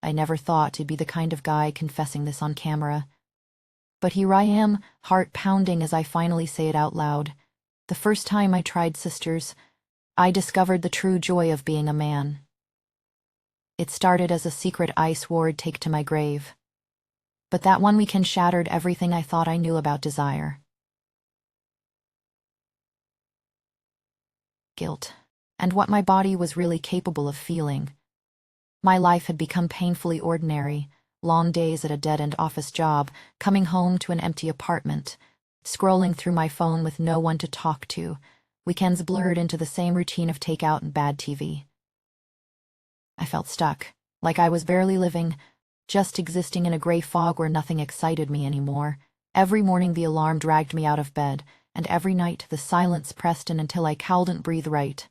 I never thought to be the kind of guy confessing this on camera. But here I am, heart pounding as I finally say it out loud. The first time I tried sisters, I discovered the true joy of being a man. It started as a secret ice ward take to my grave. But that one weekend shattered everything I thought I knew about desire. Guilt, and what my body was really capable of feeling. My life had become painfully ordinary, long days at a dead-end office job, coming home to an empty apartment, scrolling through my phone with no one to talk to, weekends blurred into the same routine of takeout and bad TV. I felt stuck, like I was barely living, just existing in a gray fog where nothing excited me anymore. Every morning the alarm dragged me out of bed, and every night the silence pressed in until I couldn't breathe right.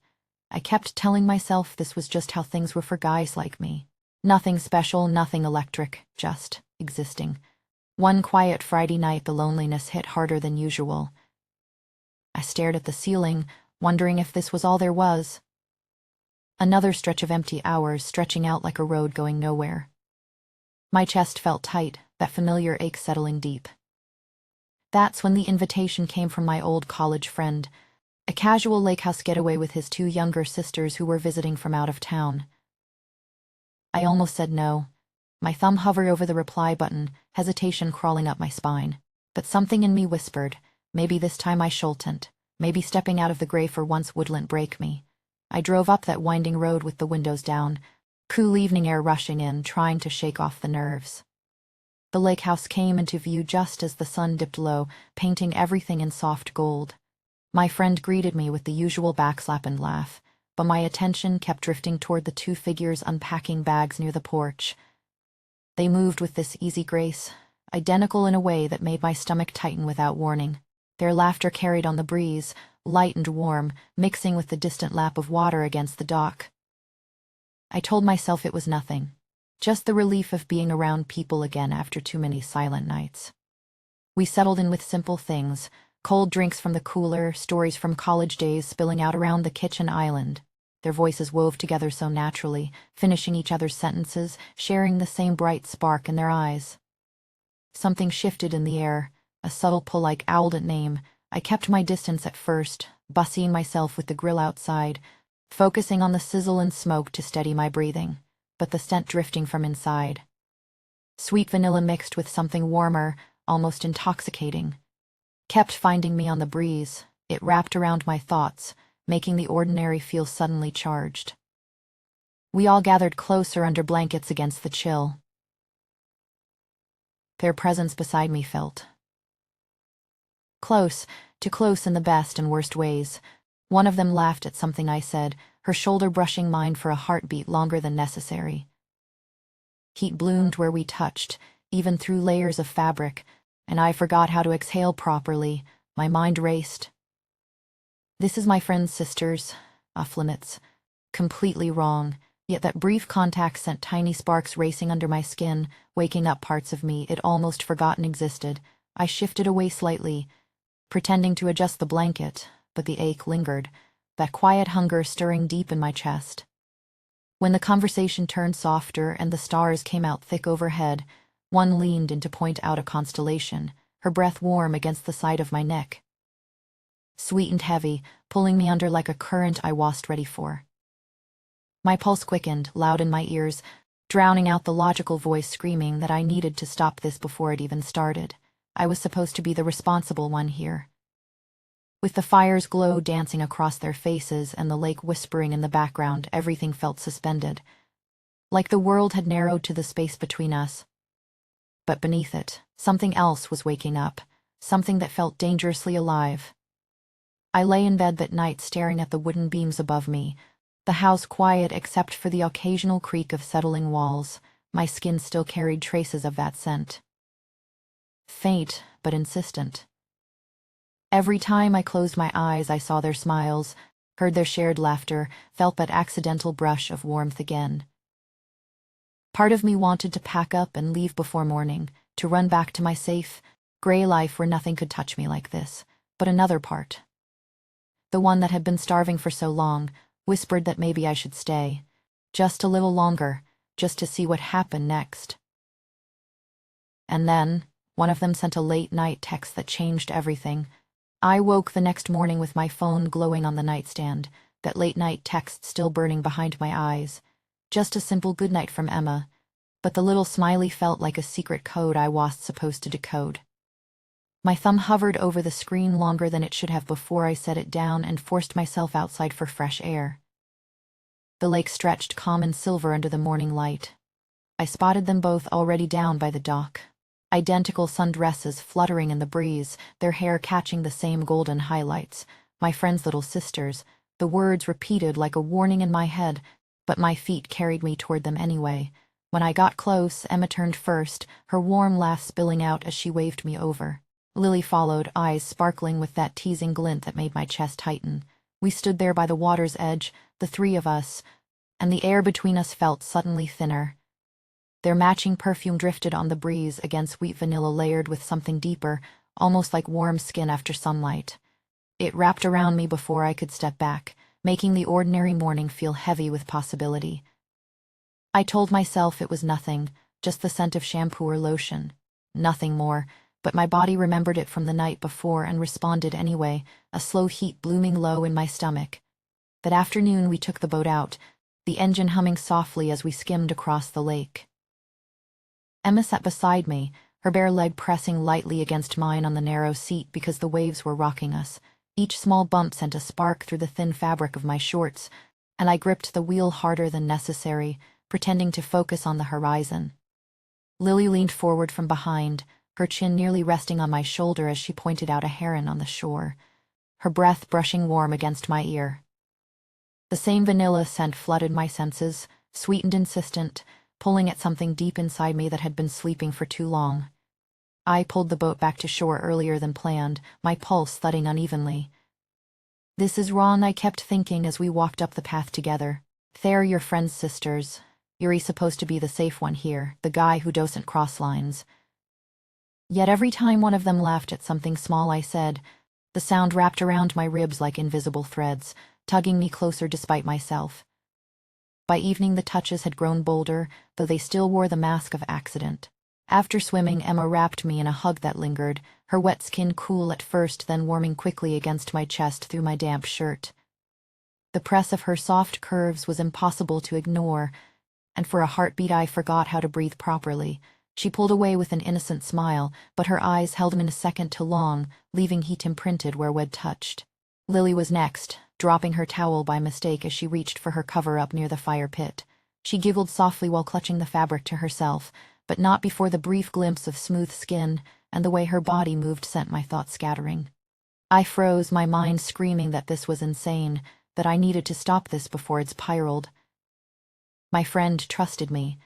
I kept telling myself this was just how things were for guys like me. Nothing special, nothing electric, just existing. One quiet Friday night the loneliness hit harder than usual. I stared at the ceiling, wondering if this was all there was. Another stretch of empty hours stretching out like a road going nowhere. My chest felt tight, that familiar ache settling deep. That's when the invitation came from my old college friend, a casual lake house getaway with his two younger sisters who were visiting from out of town. I almost said no. My thumb hovered over the reply button, hesitation crawling up my spine. But something in me whispered, maybe this time I shouldn't. Maybe stepping out of the gray for once wouldn't break me. I drove up that winding road with the windows down, cool evening air rushing in, trying to shake off the nerves. The lake house came into view just as the sun dipped low, painting everything in soft gold. My friend greeted me with the usual backslap and laugh, but my attention kept drifting toward the two figures unpacking bags near the porch. They moved with this easy grace, identical in a way that made my stomach tighten without warning. Their laughter carried on the breeze, light and warm, mixing with the distant lap of water against the dock. I told myself it was nothing, just the relief of being around people again after too many silent nights. We settled in with simple things, cold drinks from the cooler, stories from college days spilling out around the kitchen island. Their voices wove together so naturally, finishing each other's sentences, sharing the same bright spark in their eyes. Something shifted in the air, a subtle pull like owled at name. I kept my distance at first, bussying myself with the grill outside, focusing on the sizzle and smoke to steady my breathing, but the scent drifting from inside. Sweet vanilla mixed with something warmer, almost intoxicating, kept finding me on the breeze. It wrapped around my thoughts, making the ordinary feel suddenly charged. We all gathered closer under blankets against the chill. Their presence beside me felt close, too close in the best and worst ways. One of them laughed at something I said, her shoulder brushing mine for a heartbeat longer than necessary. Heat bloomed where we touched, even through layers of fabric, and I forgot how to exhale properly. My mind raced. This is my friend's sister's, off limits. Completely wrong, yet that brief contact sent tiny sparks racing under my skin, waking up parts of me I'd almost forgotten existed. I shifted away slightly, pretending to adjust the blanket, but the ache lingered, that quiet hunger stirring deep in my chest. When the conversation turned softer and the stars came out thick overhead, one leaned in to point out a constellation, her breath warm against the side of my neck. Sweet and heavy, pulling me under like a current I wasn't ready for. My pulse quickened, loud in my ears, drowning out the logical voice screaming that I needed to stop this before it even started. I was supposed to be the responsible one here. With the fire's glow dancing across their faces and the lake whispering in the background, everything felt suspended, like the world had narrowed to the space between us. But beneath it, something else was waking up, something that felt dangerously alive. I lay in bed that night staring at the wooden beams above me, the house quiet except for the occasional creak of settling walls. My skin still carried traces of that scent. Faint, but insistent. Every time I closed my eyes, I saw their smiles, heard their shared laughter, felt that accidental brush of warmth again. Part of me wanted to pack up and leave before morning, to run back to my safe, gray life where nothing could touch me like this. But another part, the one that had been starving for so long, whispered that maybe I should stay. Just a little longer, just to see what happened next. And then, one of them sent a late-night text that changed everything. I woke the next morning with my phone glowing on the nightstand, that late-night text still burning behind my eyes. Just a simple goodnight from Emma, but the little smiley felt like a secret code I wasn't supposed to decode. My thumb hovered over the screen longer than it should have before I set it down and forced myself outside for fresh air. The lake stretched calm and silver under the morning light. I spotted them both already down by the dock. Identical sundresses fluttering in the breeze, their hair catching the same golden highlights. My friend's little sisters, the words repeated like a warning in my head, but my feet carried me toward them anyway. When I got close, Emma turned first, her warm laugh spilling out as she waved me over. Lily followed, eyes sparkling with that teasing glint that made my chest tighten. We stood there by the water's edge, the three of us, and the air between us felt suddenly thinner. Their matching perfume drifted on the breeze against sweet vanilla layered with something deeper, almost like warm skin after sunlight. It wrapped around me before I could step back, making the ordinary morning feel heavy with possibility. I told myself it was nothing, just the scent of shampoo or lotion. Nothing more, but my body remembered it from the night before and responded anyway, a slow heat blooming low in my stomach. That afternoon we took the boat out, the engine humming softly as we skimmed across the lake. Emma sat beside me, her bare leg pressing lightly against mine on the narrow seat because the waves were rocking us. Each small bump sent a spark through the thin fabric of my shorts, and I gripped the wheel harder than necessary, pretending to focus on the horizon. Lily leaned forward from behind, her chin nearly resting on my shoulder as she pointed out a heron on the shore, her breath brushing warm against my ear. The same vanilla scent flooded my senses, sweet and insistent, pulling at something deep inside me that had been sleeping for too long. I pulled the boat back to shore earlier than planned, my pulse thudding unevenly. "This is wrong," I kept thinking as we walked up the path together. "They're your friend's sisters. You're supposed to be the safe one here, the guy who doesn't cross lines." Yet every time one of them laughed at something small I said, the sound wrapped around my ribs like invisible threads, tugging me closer despite myself. By evening the touches had grown bolder, though they still wore the mask of accident. After swimming, Emma wrapped me in a hug that lingered, her wet skin cool at first, then warming quickly against my chest through my damp shirt. The press of her soft curves was impossible to ignore, and for a heartbeat I forgot how to breathe properly. She pulled away with an innocent smile, but her eyes held me a second too long, leaving heat imprinted where we'd touched. Lily was next, dropping her towel by mistake as she reached for her cover-up near the fire pit. She giggled softly while clutching the fabric to herself, but not before the brief glimpse of smooth skin and the way her body moved sent my thoughts scattering. I froze, my mind screaming that this was insane, that I needed to stop this before it spiraled. My friend trusted me.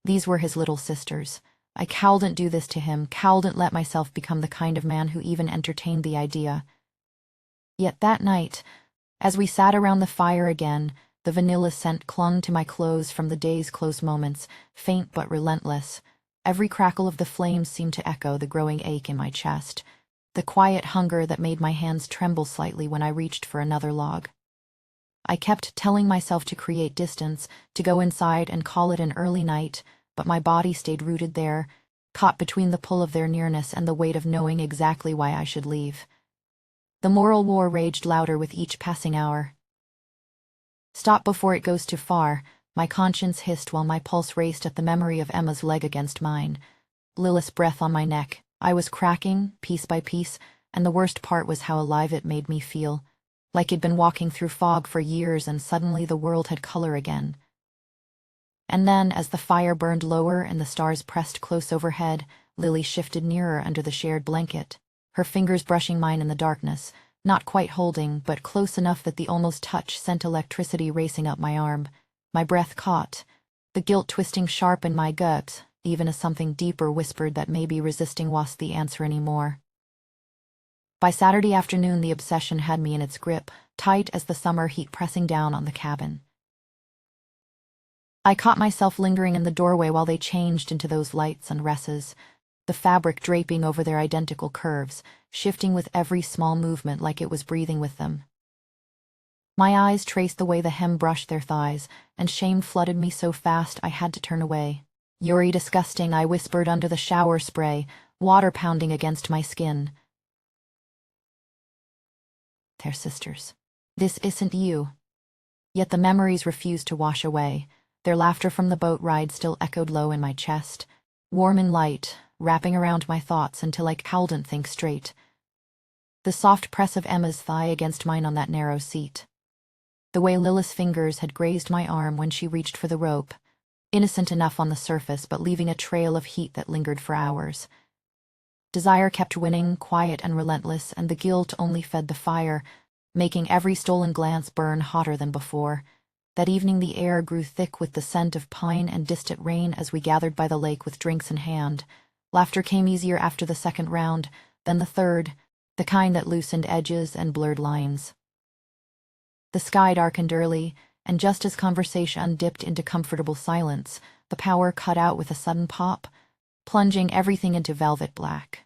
These were his little sisters. I couldn't do this to him, couldn't let myself become the kind of man who even entertained the idea. Yet that night, as we sat around the fire again, the vanilla scent clung to my clothes from the day's close moments, faint but relentless. Every crackle of the flames seemed to echo the growing ache in my chest, the quiet hunger that made my hands tremble slightly when I reached for another log. I kept telling myself to create distance, to go inside and call it an early night, but my body stayed rooted there, caught between the pull of their nearness and the weight of knowing exactly why I should leave. The moral war raged louder with each passing hour. "Stop before it goes too far," my conscience hissed while my pulse raced at the memory of Emma's leg against mine. Lilith's breath on my neck. I was cracking, piece by piece, and the worst part was how alive it made me feel, like I'd been walking through fog for years and suddenly the world had color again. And then, as the fire burned lower and the stars pressed close overhead, Lily shifted nearer under the shared blanket, her fingers brushing mine in the darkness, not quite holding, but close enough that the almost touch sent electricity racing up my arm. My breath caught, the guilt twisting sharp in my gut, even as something deeper whispered that maybe resisting wasn't the answer anymore. By Saturday afternoon the obsession had me in its grip, tight as the summer heat pressing down on the cabin. I caught myself lingering in the doorway while they changed into those light sundresses, the fabric draping over their identical curves, shifting with every small movement like it was breathing with them. My eyes traced the way the hem brushed their thighs, and shame flooded me so fast I had to turn away. "You're disgusting," I whispered under the shower spray, water pounding against my skin. "They're sisters. This isn't you." Yet the memories refused to wash away. Their laughter from the boat ride still echoed low in my chest, warm and light, wrapping around my thoughts until I couldn't think straight. The soft press of Emma's thigh against mine on that narrow seat. The way Lilla's fingers had grazed my arm when she reached for the rope, innocent enough on the surface but leaving a trail of heat that lingered for hours. Desire kept winning, quiet and relentless, and the guilt only fed the fire, making every stolen glance burn hotter than before. That evening the air grew thick with the scent of pine and distant rain as we gathered by the lake with drinks in hand. Laughter came easier after the second round, then the third, the kind that loosened edges and blurred lines. The sky darkened early, and just as conversation dipped into comfortable silence, the power cut out with a sudden pop, plunging everything into velvet black.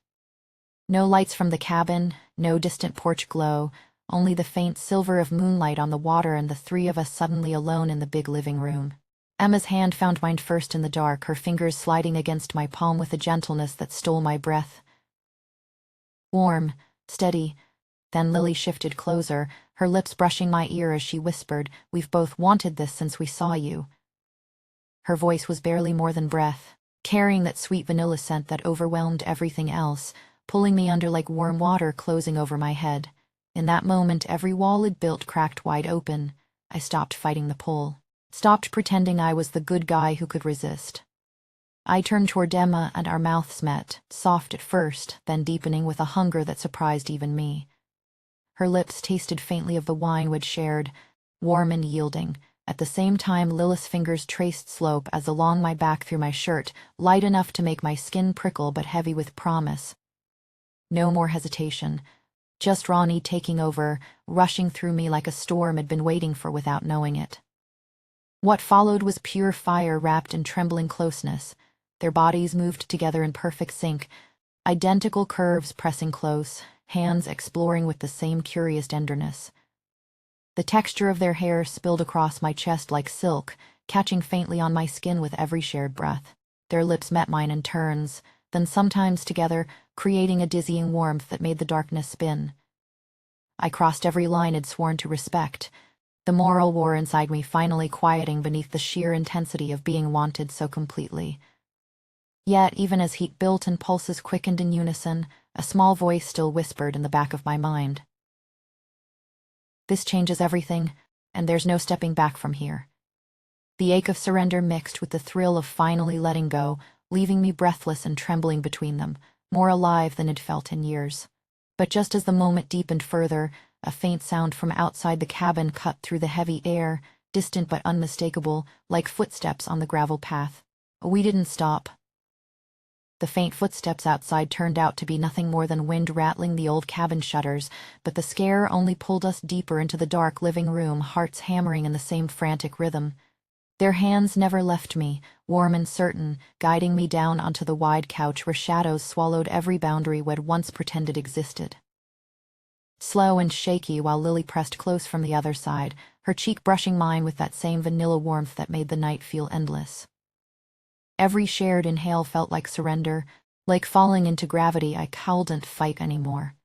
No lights from the cabin, no distant porch glow, only the faint silver of moonlight on the water and the three of us suddenly alone in the big living room. Emma's hand found mine first in the dark, her fingers sliding against my palm with a gentleness that stole my breath. Warm, steady. Then Lily shifted closer, her lips brushing my ear as she whispered, "We've both wanted this since we saw you." Her voice was barely more than breath, carrying that sweet vanilla scent that overwhelmed everything else, pulling me under like warm water closing over my head. In that moment, every wall I'd built cracked wide open. I stopped fighting the pull, stopped pretending I was the good guy who could resist. I turned toward Emma and our mouths met, soft at first, then deepening with a hunger that surprised even me. Her lips tasted faintly of the wine we'd shared, warm and yielding. At the same time, Lilla's fingers traced slope as along my back through my shirt, light enough to make my skin prickle but heavy with promise. No more hesitation. Just Ronnie taking over, rushing through me like a storm had been waiting for without knowing it. What followed was pure fire wrapped in trembling closeness. Their bodies moved together in perfect sync, identical curves pressing close, hands exploring with the same curious tenderness. The texture of their hair spilled across my chest like silk, catching faintly on my skin with every shared breath. Their lips met mine in turns, then sometimes together, creating a dizzying warmth that made the darkness spin. I crossed every line I'd sworn to respect, the moral war inside me finally quieting beneath the sheer intensity of being wanted so completely. Yet, even as heat built and pulses quickened in unison, a small voice still whispered in the back of my mind. "This changes everything, and there's no stepping back from here." The ache of surrender mixed with the thrill of finally letting go, leaving me breathless and trembling between them, more alive than I'd felt in years. But just as the moment deepened further, a faint sound from outside the cabin cut through the heavy air, distant but unmistakable, like footsteps on the gravel path. We didn't stop. The faint footsteps outside turned out to be nothing more than wind rattling the old cabin shutters, but the scare only pulled us deeper into the dark living room, hearts hammering in the same frantic rhythm. Their hands never left me, warm and certain, guiding me down onto the wide couch where shadows swallowed every boundary we'd once pretended existed. Slow and shaky while Lily pressed close from the other side, her cheek brushing mine with that same vanilla warmth that made the night feel endless. Every shared inhale felt like surrender, like falling into gravity. I couldn't fight anymore.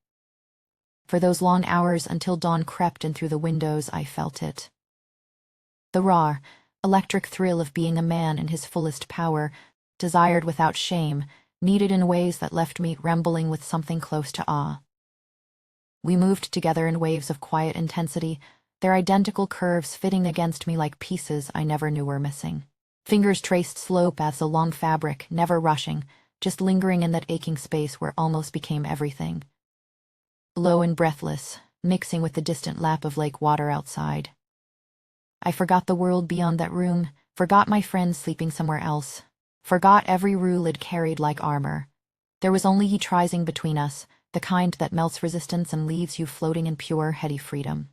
For those long hours until dawn crept in through the windows, I felt it. The raw, electric thrill of being a man in his fullest power, desired without shame, needed in ways that left me trembling with something close to awe. We moved together in waves of quiet intensity, their identical curves fitting against me like pieces I never knew were missing. Fingers traced slope as a long fabric, never rushing, just lingering in that aching space where almost became everything. Low and breathless, mixing with the distant lap of lake water outside. I forgot the world beyond that room, forgot my friends sleeping somewhere else, forgot every rule I'd carried like armor. There was only heat rising between us, the kind that melts resistance and leaves you floating in pure, heady freedom.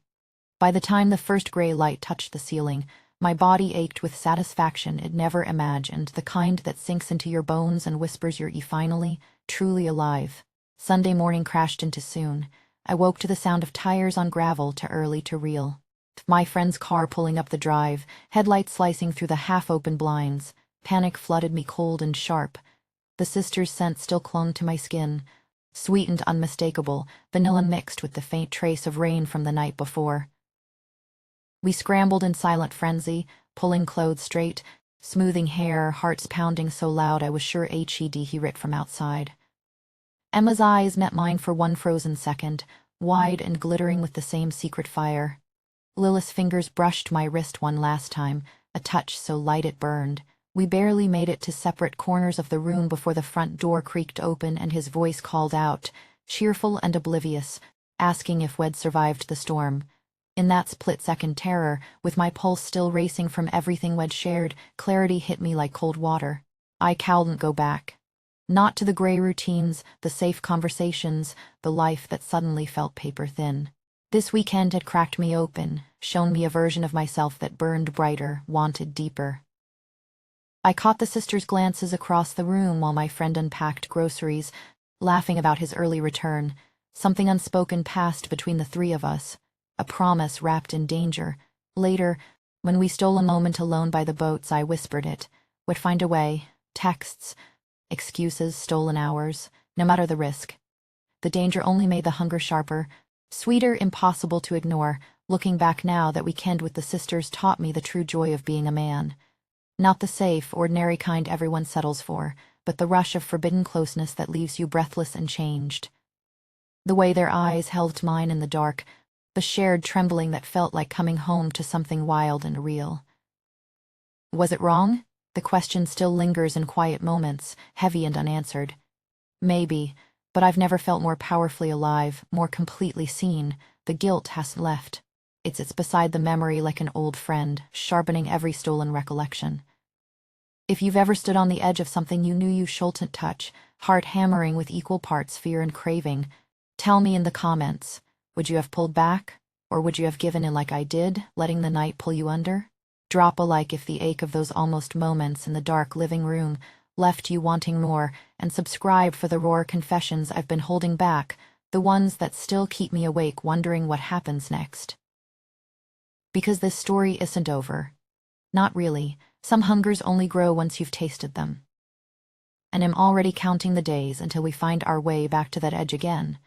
By the time the first gray light touched the ceiling, my body ached with satisfaction I'd never imagined, the kind that sinks into your bones and whispers you're finally, truly alive. Sunday morning crashed into soon. I woke to the sound of tires on gravel, too early to reel. My friend's car pulling up the drive, headlights slicing through the half-open blinds. Panic flooded me cold and sharp. The sister's scent still clung to my skin, sweet and unmistakable, vanilla mixed with the faint trace of rain from the night before. We scrambled in silent frenzy, pulling clothes straight, smoothing hair, hearts pounding so loud I was sure he writ from outside. Emma's eyes met mine for one frozen second, wide and glittering with the same secret fire. Lilith's fingers brushed my wrist one last time, a touch so light it burned. We barely made it to separate corners of the room before the front door creaked open and his voice called out, cheerful and oblivious, asking if we'd survived the storm. In that split-second terror, with my pulse still racing from everything we'd shared, clarity hit me like cold water. I couldn't go back. Not to the gray routines, the safe conversations, the life that suddenly felt paper-thin. This weekend had cracked me open, shown me a version of myself that burned brighter, wanted deeper. I caught the sisters' glances across the room while my friend unpacked groceries, laughing about his early return. Something unspoken passed between the three of us, a promise wrapped in danger. Later, when we stole a moment alone by the boats, I whispered it. Would find a way. Texts, excuses, stolen hours, no matter the risk. The danger only made the hunger sharper, sweeter, impossible to ignore. Looking back now, that weekend with the sisters taught me the true joy of being a man. Not the safe, ordinary kind everyone settles for, but the rush of forbidden closeness that leaves you breathless and changed. The way their eyes held mine in the dark, the shared trembling that felt like coming home to something wild and real. Was it wrong? The question still lingers in quiet moments, heavy and unanswered. Maybe, but I've never felt more powerfully alive, more completely seen. The guilt hasn't left. It's beside the memory like an old friend, sharpening every stolen recollection. If you've ever stood on the edge of something you knew you shouldn't touch, heart hammering with equal parts fear and craving, tell me in the comments. Would you have pulled back? Or would you have given in like I did, letting the night pull you under? Drop a like if the ache of those almost moments in the dark living room left you wanting more, and subscribe for the raw confessions I've been holding back, the ones that still keep me awake wondering what happens next. Because this story isn't over. Not really. Some hungers only grow once you've tasted them. And I'm already counting the days until we find our way back to that edge again.